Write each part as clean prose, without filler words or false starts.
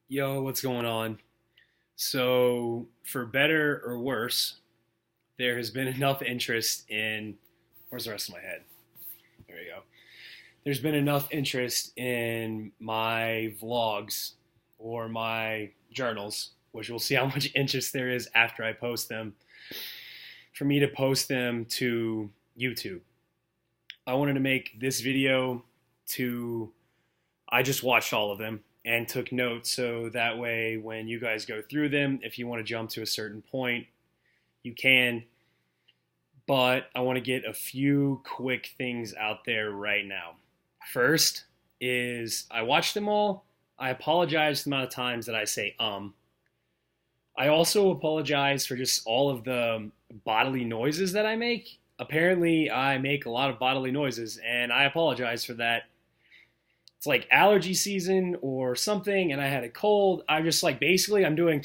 Yo, what's going on? So, for better or worse, there has been enough interest in. Where's the rest of my head? There you go. There's been enough interest in my vlogs or my journals, which we'll see how much interest there is after I post them, for me to post them to YouTube. I wanted to make this video to. I just watched all of them and took notes so that way when you guys go through them, if you want to jump to a certain point, you can. But I want to get a few quick things out there right now. First is I watched them all. I apologize for the amount of times that I say I also apologize for just all of the bodily noises that I make. Apparently, I make a lot of bodily noises, and I apologize for that. It's like allergy season or something, and I had a cold. I'm just like, basically, I'm doing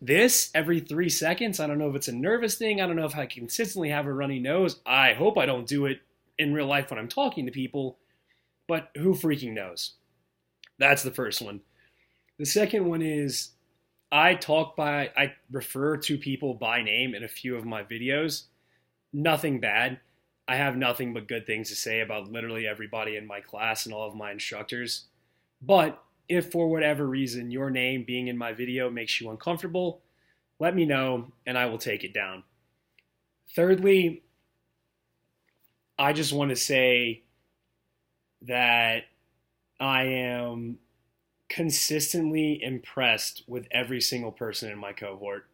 this every 3 seconds. I don't know if it's a nervous thing. I don't know if I consistently have a runny nose. I hope I don't do it in real life when I'm talking to people, but who freaking knows? That's the first one. The second one is I refer to people by name in a few of my videos. Nothing bad. I have nothing but good things to say about literally everybody in my class and all of my instructors. But if for whatever reason your name being in my video makes you uncomfortable, let me know and I will take it down. Thirdly, I just want to say that I am consistently impressed with every single person in my cohort.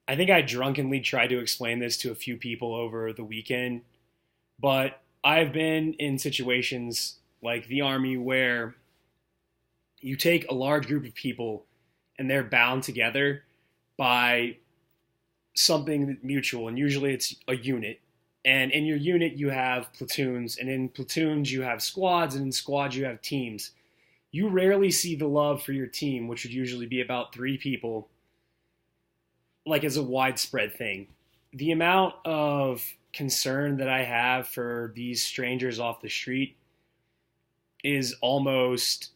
I think I drunkenly tried to explain this to a few people over the weekend, but I've been in situations like the Army where you take a large group of people and they're bound together by something mutual, and usually it's a unit. And in your unit, you have platoons, and in platoons, you have squads, and in squads, you have teams. You rarely see the love for your team, which would usually be about 3 people, like as a widespread thing. The amount of concern that I have for these strangers off the street is almost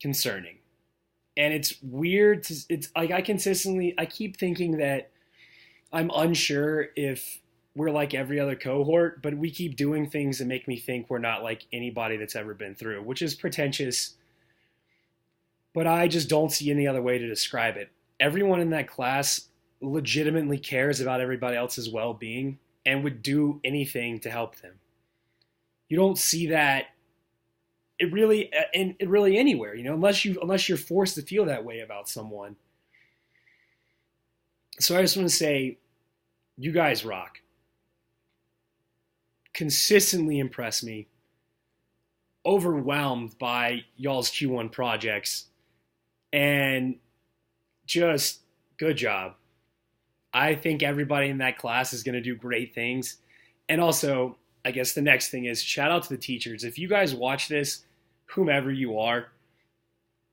concerning. And it's weird to, it's like I keep thinking that I'm unsure if we're like every other cohort, but we keep doing things that make me think we're not like anybody that's ever been through, which is pretentious, but I just don't see any other way to describe it. Everyone in that class legitimately cares about everybody else's well-being and would do anything to help them. You don't see that it really anywhere, unless you're forced to feel that way about someone. So I just want to say, you guys rock. Consistently impress me. Overwhelmed by y'all's Q1 projects, and just good job. I think everybody in that class is going to do great things. And also, I guess the next thing is shout out to the teachers. If you guys watch this, whomever you are,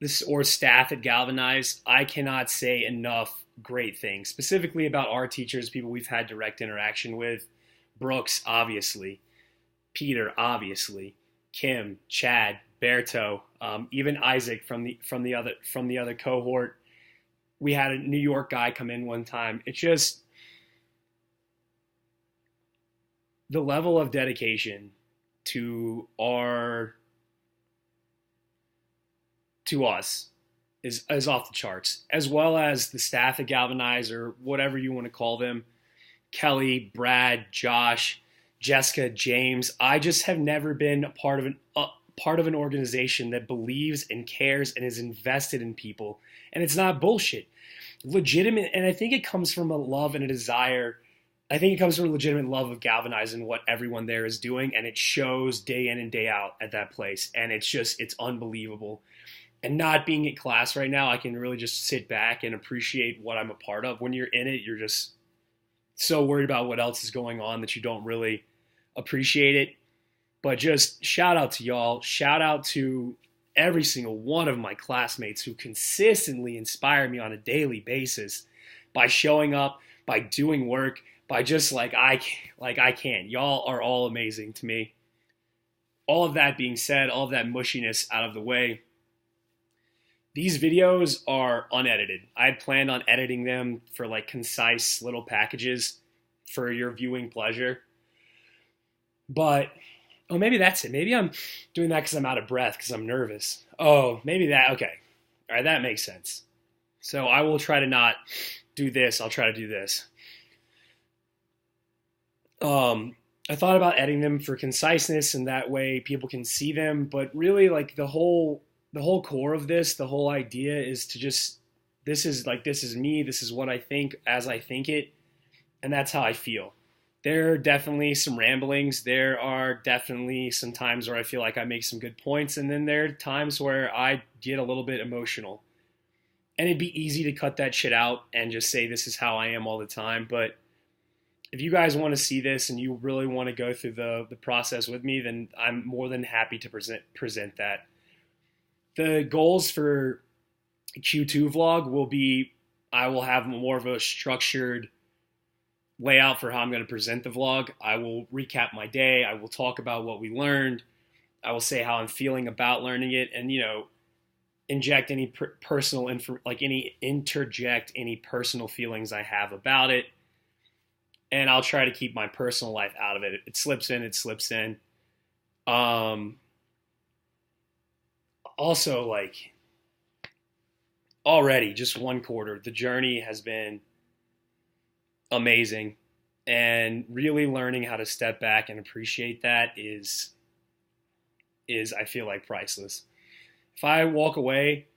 this or staff at Galvanize, I cannot say enough great things, specifically about our teachers, people we've had direct interaction with. Brooks, obviously. Peter, obviously. Kim, Chad, Berto, even Isaac from the other cohort. We had a New York guy come in one time. It's just the level of dedication to our to us is off the charts, as well as the staff at Galvanize or whatever you want to call them. Kelly, Brad, Josh, Jessica, James. I just have never been a part of an organization that believes and cares and is invested in people. And it's not bullshit. Legitimate, and I think it comes from a love and a desire. I think it comes from a legitimate love of Galvanize and what everyone there is doing, and it shows day in and day out at that place. And it's unbelievable. And not being in class right now, I can really just sit back and appreciate what I'm a part of. When you're in it, you're just so worried about what else is going on that you don't really appreciate it. But just shout out to y'all. Shout out to every single one of my classmates who consistently inspire me on a daily basis by showing up, by doing work, by just like I can. Y'all are all amazing to me. all of that being said, all of that mushiness out of the way, these videos are unedited. I had planned on editing them for like concise little packages for your viewing pleasure. But, oh, maybe that's it. Maybe I'm doing that because I'm out of breath, because I'm nervous. Oh, maybe that, okay. All right, that makes sense. So I will try to not do this. I'll try to do this. I thought about editing them for conciseness, and that way people can see them. But really, like the whole core of this, the whole idea is to just, this is me. This is what I think as I think it, and that's how I feel. There are definitely some ramblings. There are definitely some times where I feel like I make some good points, and then there are times where I get a little bit emotional. And it'd be easy to cut that shit out and just say this is how I am all the time. But if you guys want to see this and you really want to go through the process with me, then I'm more than happy to present that. The goals for Q2 vlog will be, I will have more of a structured layout for how I'm going to present the vlog. I will recap my day. I will talk about what we learned. I will say how I'm feeling about learning it, and inject any personal interject any personal feelings I have about it. And I'll try to keep my personal life out of it. It slips in. Also, like, already just one quarter, the journey has been amazing, and really learning how to step back and appreciate that is I feel like priceless. If I walk away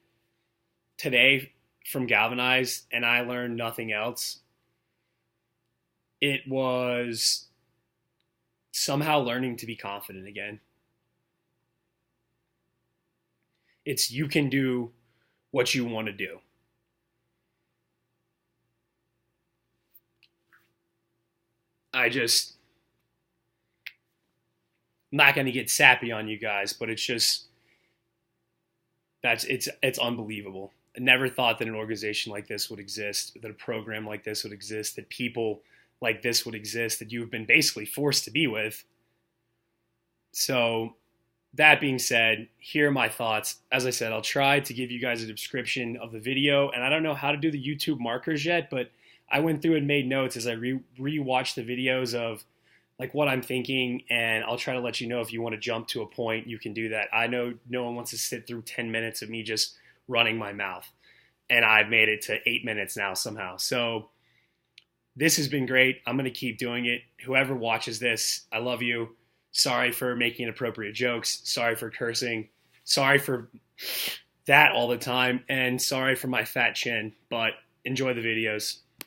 today from Galvanize and I learn nothing else, it was somehow learning to be confident again. It's, you can do what you want to do. I'm not going to get sappy on you guys, but it's just, it's unbelievable. I never thought that an organization like this would exist, that a program like this would exist, that people like this would exist, that you've been basically forced to be with. So that being said, here are my thoughts. As I said, I'll try to give you guys a description of the video, and I don't know how to do the YouTube markers yet, but I went through and made notes as I re-watched the videos of like what I'm thinking, and I'll try to let you know if you want to jump to a point, you can do that. I know no one wants to sit through 10 minutes of me just running my mouth, and I've made it to 8 minutes now somehow. So this has been great. I'm going to keep doing it. Whoever watches this, I love you. Sorry for making inappropriate jokes. Sorry for cursing. Sorry for that all the time, and sorry for my fat chin, but enjoy the videos.